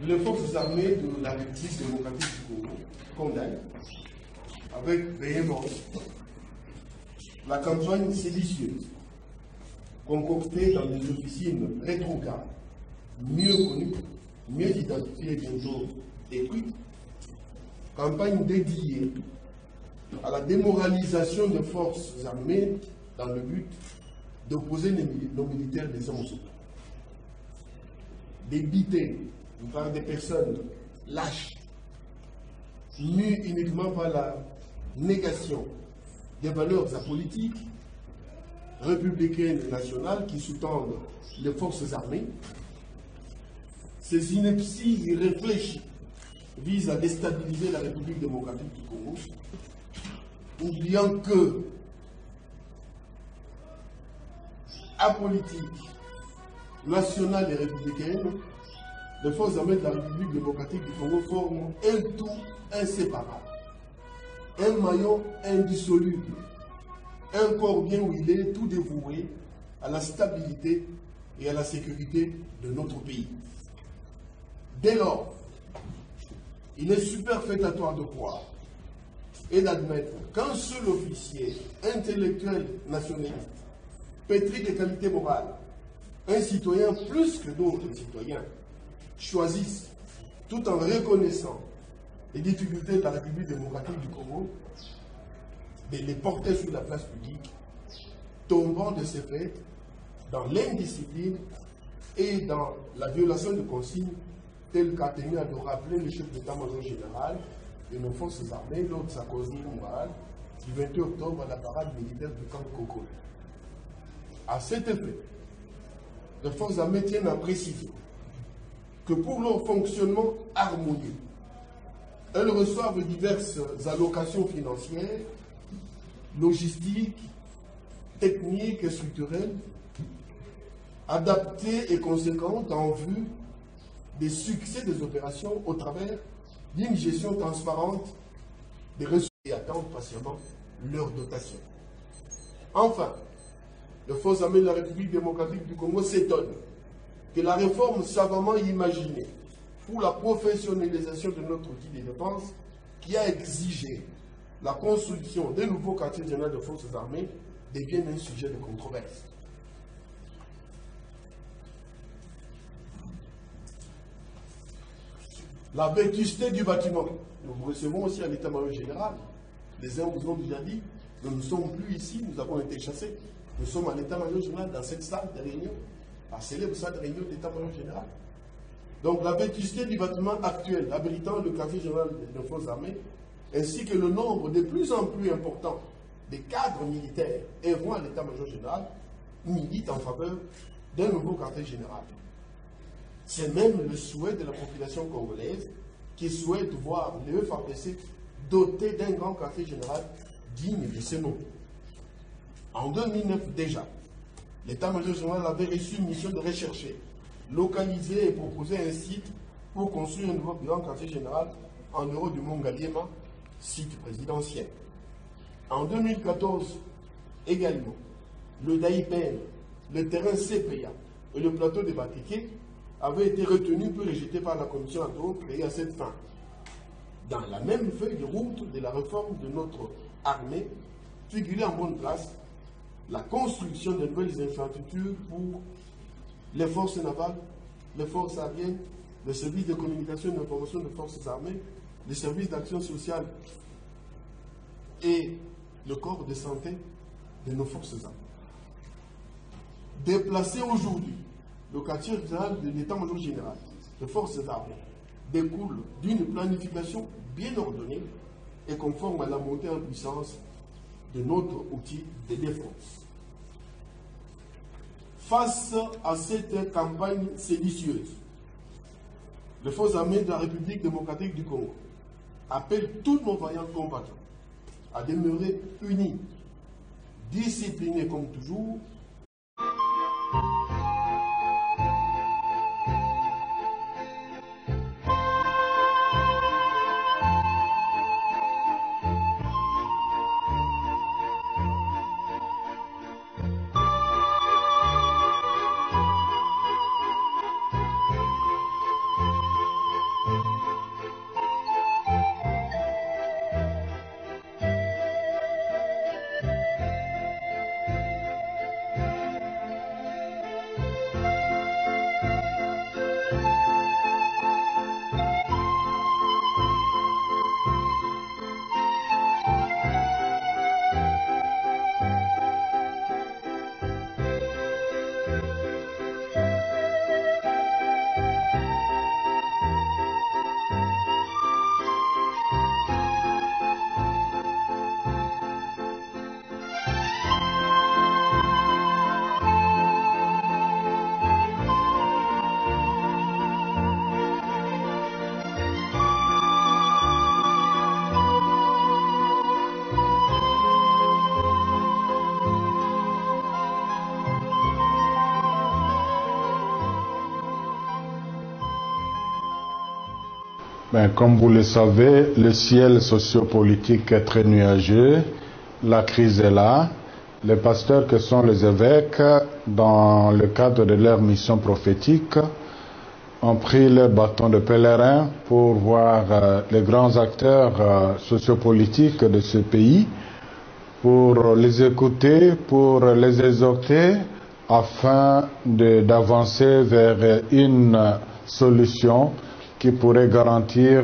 Les forces armées de la République démocratique du Congo condamnent avec véhémence la campagne séditieuse concoctée dans des officines rétrogrades, mieux connues, mieux identifiées, bientôt détruites, campagne dédiée à la démoralisation des forces armées dans le but d'opposer nos militaires des hommes sautés, débité par des personnes lâches, mues uniquement par la négation des valeurs apolitiques, républicaines et nationales qui sous-tendent les forces armées. Ces inepties irréfléchies visent à déstabiliser la République démocratique du Congo, oubliant que apolitique, nationale et républicaine, les forces armées de la République démocratique du Congo forment un tout inséparable, un maillon indissoluble, un corps bien huilé, tout dévoué à la stabilité et à la sécurité de notre pays. Dès lors, il est superfétatoire de croire et d'admettre qu'un seul officier intellectuel nationaliste, pétri de qualités morales, un citoyen plus que d'autres citoyens, choisissent, tout en reconnaissant les difficultés de la République démocratique du Congo, de les porter sur la place publique, tombant de ces faits dans l'indiscipline et dans la violation de consignes telles qu'a tenu à le rappeler le chef d'état-major général de nos forces armées lors de sa causerie morale du 28 octobre à la parade militaire du camp Kokolo. À cet effet, les forces armées tiennent à préciser que pour leur fonctionnement harmonieux, elles reçoivent diverses allocations financières, logistiques, techniques et structurelles, adaptées et conséquentes en vue des succès des opérations au travers d'une gestion transparente des ressources et attendent patiemment leur dotation. Enfin, les forces armées de la République démocratique du Congo s'étonnent que la réforme savamment imaginée pour la professionnalisation de notre outil de défense, qui a exigé la construction des nouveaux quartiers généraux de forces armées, devienne un sujet de controverse. La vétusté du bâtiment. Nous recevons aussi à l'état-major général. Les uns vous ont déjà dit, nous ne sommes plus ici, nous avons été chassés. Nous sommes à l'état-major général dans cette salle de réunion, la célèbre salle de réunion de l'état-major général. Donc la vétusté du bâtiment actuel abritant le quartier général des forces armées, ainsi que le nombre de plus en plus important des cadres militaires œuvrant à l'état-major général, militent en faveur d'un nouveau quartier général. C'est même le souhait de la population congolaise qui souhaite voir le FARDC doté d'un grand quartier général digne de ce nom. En 2009 déjà, l'état-major général avait reçu une mission de rechercher, localiser et proposer un site pour construire un nouveau grand quartier général en dehors du Mont Ngaliema, site présidentiel. En 2014 également, le DAIPN, le terrain CPA et le plateau de Bateke avaient été retenus puis rejetés par la commission ad hoc créée à cette fin. Dans la même feuille de route de la réforme de notre armée, figurait en bonne place la construction de nouvelles infrastructures pour les forces navales, les forces aériennes, les services de communication et d'information des forces armées, les services d'action sociale et le corps de santé de nos forces armées. Déplacé aujourd'hui, le quartier général de l'état-major général des forces armées découle d'une planification bien ordonnée et conforme à la montée en puissance de notre outil de défense. Face à cette campagne séditieuse, les forces armées de la République démocratique du Congo appellent tous nos vaillants combattants à demeurer unis, disciplinés comme toujours, Comme vous le savez, le ciel sociopolitique est très nuageux, la crise est là. Les pasteurs que sont les évêques, dans le cadre de leur mission prophétique, ont pris leur bâton de pèlerin pour voir les grands acteurs sociopolitiques de ce pays, pour les écouter, pour les exhorter, afin d'avancer vers une solution qui pourrait garantir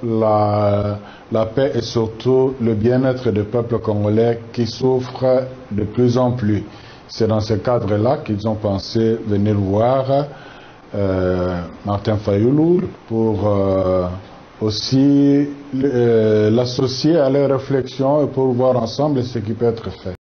la paix et surtout le bien-être du peuple congolais qui souffre de plus en plus. C'est dans ce cadre-là qu'ils ont pensé venir voir Martin Fayulu pour aussi l'associer à leurs réflexions et pour voir ensemble ce qui peut être fait.